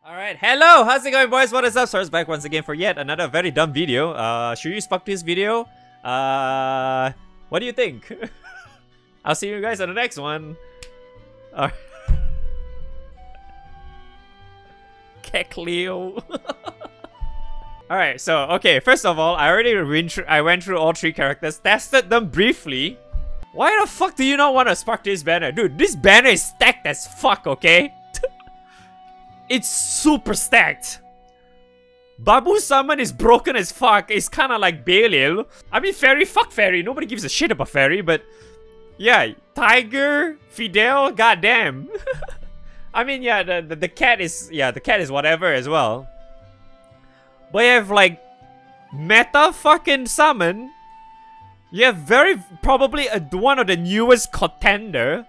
Alright, hello! How's it going, boys? What is up? Source back once again for yet another very dumb video. Should you spark this video? What do you think? I'll see you guys on the next one. Alright. Kekleo. Alright, so, okay, first of all, I went through all three characters, tested them briefly. Why the fuck do you not want to spark this banner? Dude, this banner is stacked as fuck, okay? It's super stacked. Babu summon is broken as fuck. It's kind of like Belial. I mean, Fairy, fuck Fairy. Nobody gives a shit about Fairy, but yeah, Tiger, Fidel, goddamn. I mean, yeah, the cat is, yeah, the cat is whatever as well. But you have like meta fucking summon. You have very probably one of the newest contender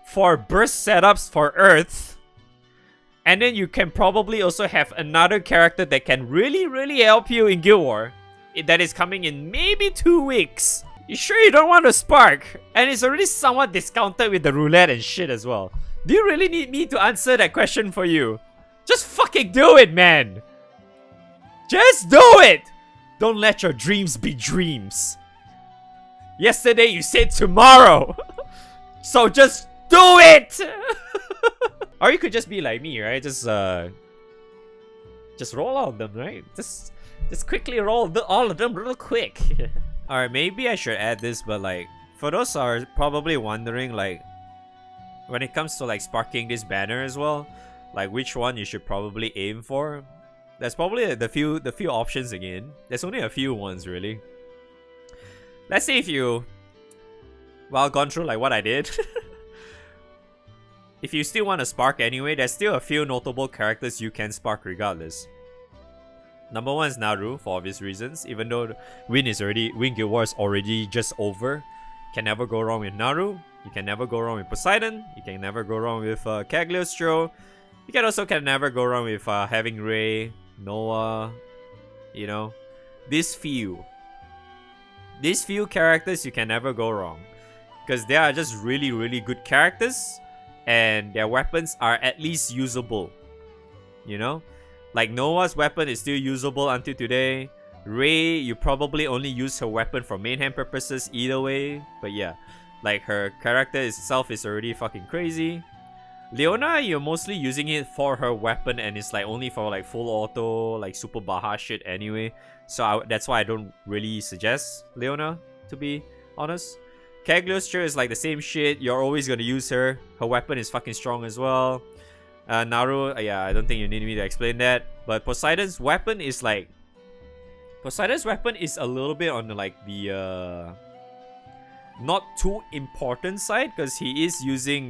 for burst setups for Earth. And then you can probably also have another character that can really help you in Guild War. That is coming in maybe 2 weeks. You sure you don't want to spark? And it's already somewhat discounted with the roulette and shit as well. Do you really need me to answer that question for you? Just fucking do it, man! Just do it! Don't let your dreams be dreams. Yesterday you said tomorrow! So just do it! Or you could just be like me, right? Just roll all of them, right? Just quickly roll all of them real quick. Alright, maybe I should add this, but like, for those who are probably wondering, like, when it comes to like sparking this banner as well, like which one you should probably aim for, there's probably the few options again. There's only a few ones really. Let's say if you, well, gone through like what I did. If you still want to spark anyway, there's still a few notable characters you can spark regardless. Number one is Naru, for obvious reasons. Even though Win Guild War is already just over. Can never go wrong with Naru. You can never go wrong with Poseidon. You can never go wrong with Cagliostro. You can never go wrong with having Ray, Noah, you know. These few characters you can never go wrong. Because they are just really good characters. And their weapons are at least usable. You know? Like Noah's weapon is still usable until today. Ray, you probably only use her weapon for main hand purposes either way. But yeah, like her character itself is already fucking crazy. Leona, you're mostly using it for her weapon and it's like only for like full auto, like super Baja shit anyway. So that's why I don't really suggest Leona, to be honest. Cagliostro is like the same shit. You're always gonna use her. Her weapon is fucking strong as well. Naru, yeah, I don't think you need me to explain that. But Poseidon's weapon is like... Poseidon's weapon is a little bit on the, like the... not too important side. Because he is using...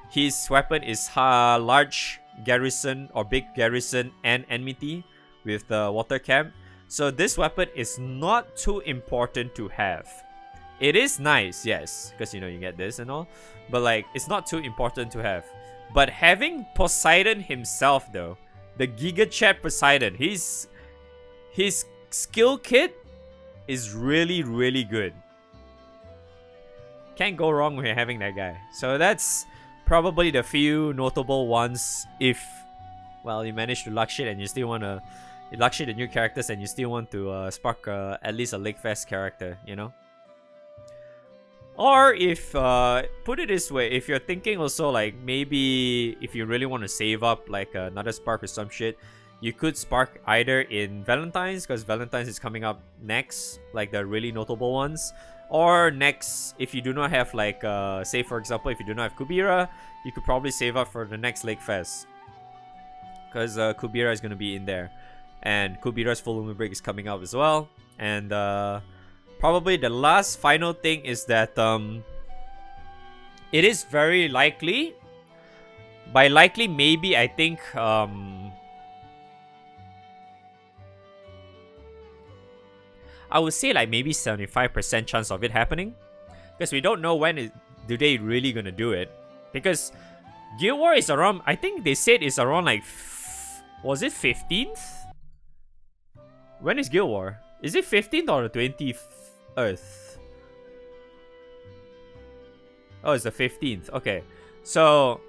his weapon is large garrison or big garrison and enmity with the water camp. So this weapon is not too important to have. It is nice, yes, because you know you get this and all, but like it's not too important to have. But having Poseidon himself though, the Giga Chat Poseidon, his skill kit is really good. Can't go wrong with having that guy. So that's probably the few notable ones. If, well, you manage to luck shit and you still want to luck shit the new characters and you still want to spark at least a Lake Fest character, you know. Or if, put it this way, if you're thinking also like maybe if you really want to save up like another spark or some shit, you could spark either in Valentine's, because Valentine's is coming up next, like the really notable ones. Or next, if you do not have like, say for example, if you do not have Kubira, you could probably save up for the next Lake Fest. Because Kubira is going to be in there. And Kubira's full lunar break is coming up as well. And probably the last final thing is that it is very likely, by likely maybe I think I would say like maybe 75% chance of it happening, because we don't know when do they really gonna do it, because Guild War is around, I think they said it's around like was it 15th? When is Guild War? Is it 15th or the 20th? Earth. Oh, it's the 15th. Okay. So,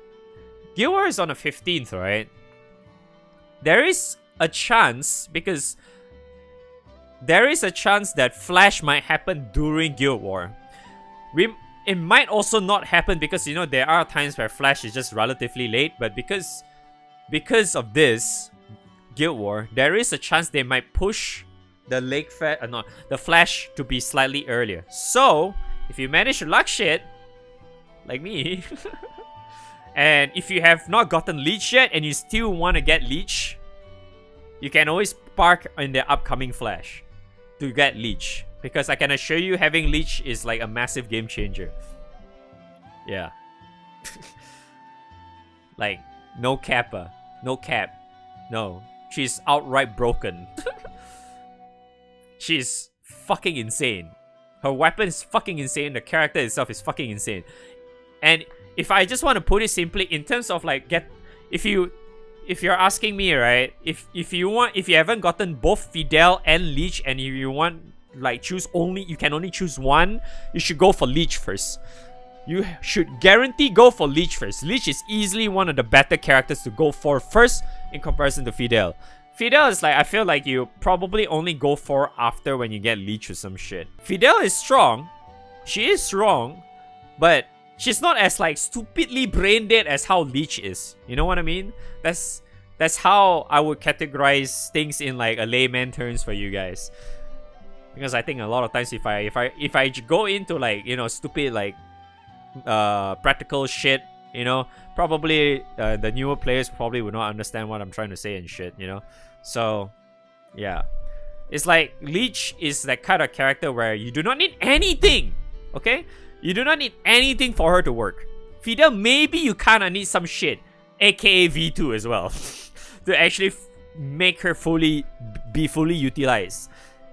Guild War is on the 15th, right? there is a chance, because there is a chance that Flash might happen during Guild War. It might also not happen because, you know, there are times where Flash is just relatively late, but because of this Guild War, there is a chance they might push the the Flash to be slightly earlier. So, if you manage to luck shit, like me, and if you have not gotten Leech yet and you still want to get Leech, you can always park in the upcoming Flash to get Leech. Because I can assure you, having Leech is like a massive game changer. Yeah. Like, no Kappa. No cap. No. She's outright broken. She's fucking insane. Her weapon is fucking insane. The character itself is fucking insane. And if I just want to put it simply, in terms of like if you're asking me, right, if you haven't gotten both Fidel and Leech, and if you want like you can only choose one, you should go for Leech first. You should guarantee go for Leech first. Leech is easily one of the better characters to go for first in comparison to Fidel. Fidel is like, I feel like you probably only go for after when you get Leech or some shit. Fidel is strong. She is strong, but she's not as like stupidly brain dead as how Leech is. You know what I mean? That's how I would categorize things in like a layman terms for you guys. Because I think a lot of times if I go into like, you know, stupid like practical shit, you know, probably the newer players probably would not understand what I'm trying to say and shit, you know. So yeah, it's like Leech is that kind of character where you do not need anything, okay? You do not need anything for her to work. Fidel, maybe you kind of need some shit, aka V2 as well, to actually make her be fully utilized.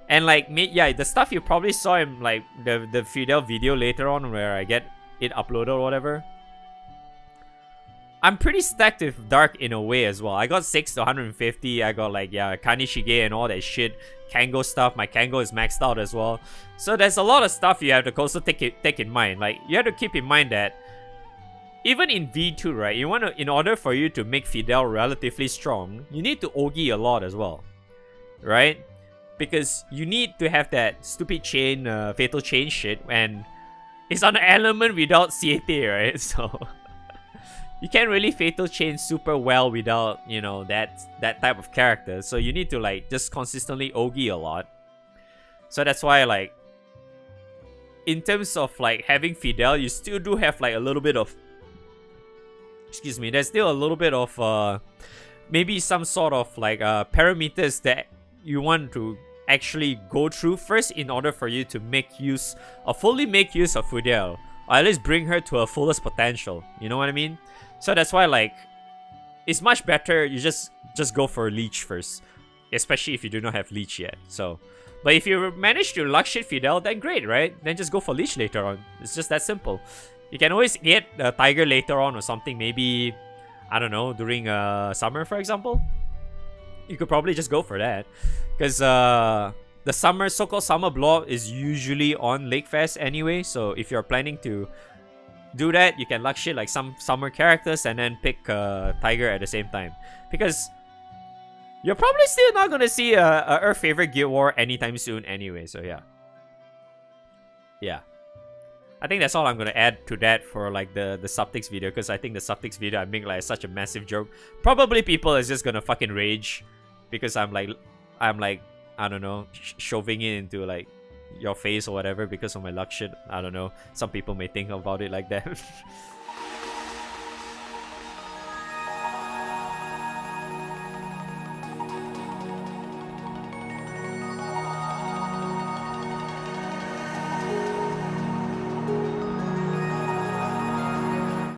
And like, yeah, the stuff you probably saw in like the Fidel video later on where I get it uploaded or whatever, I'm pretty stacked with Dark in a way as well. I got 6 to 150. I got like, yeah, Kanishige and all that shit. Kango stuff. My Kango is maxed out as well. So there's a lot of stuff you have to also take in mind. Like, you have to keep in mind that even in V2, right, you want to, in order for you to make Fidel relatively strong, you need to Ogi a lot as well, right? Because you need to have that stupid chain, fatal chain shit, and it's on an element without CAT, right? So you can't really fatal chain super well without, you know, that type of character. So you need to like just consistently Ogi a lot. So that's why, like, in terms of like having Fidel, you still do have like a little bit of, excuse me, there's still a little bit of maybe some sort of like parameters that you want to actually go through first in order for you to make use or fully make use of Fidel, or at least bring her to her fullest potential. You know what I mean? So that's why, like, it's much better you just go for Leech first, especially if you do not have Leech yet. So, but if you manage to luck shit Fidel, then great, right? Then just go for Leech later on. It's just that simple. You can always get a Tiger later on or something. Maybe, I don't know, during summer, for example. You could probably just go for that, because the so-called summer block is usually on Lake Fest anyway. So if you're planning to do that, you can luck shit like some summer characters and then pick Tiger at the same time, because you're probably still not gonna see our favorite Guild War anytime soon anyway. So yeah, I think that's all I'm gonna add to that for like the subtext video, because I think the subtext video I make like such a massive joke. Probably people is just gonna fucking rage because I'm like I don't know, shoving it into like your face or whatever because of my luck shit. I don't know. Some people may think about it like that.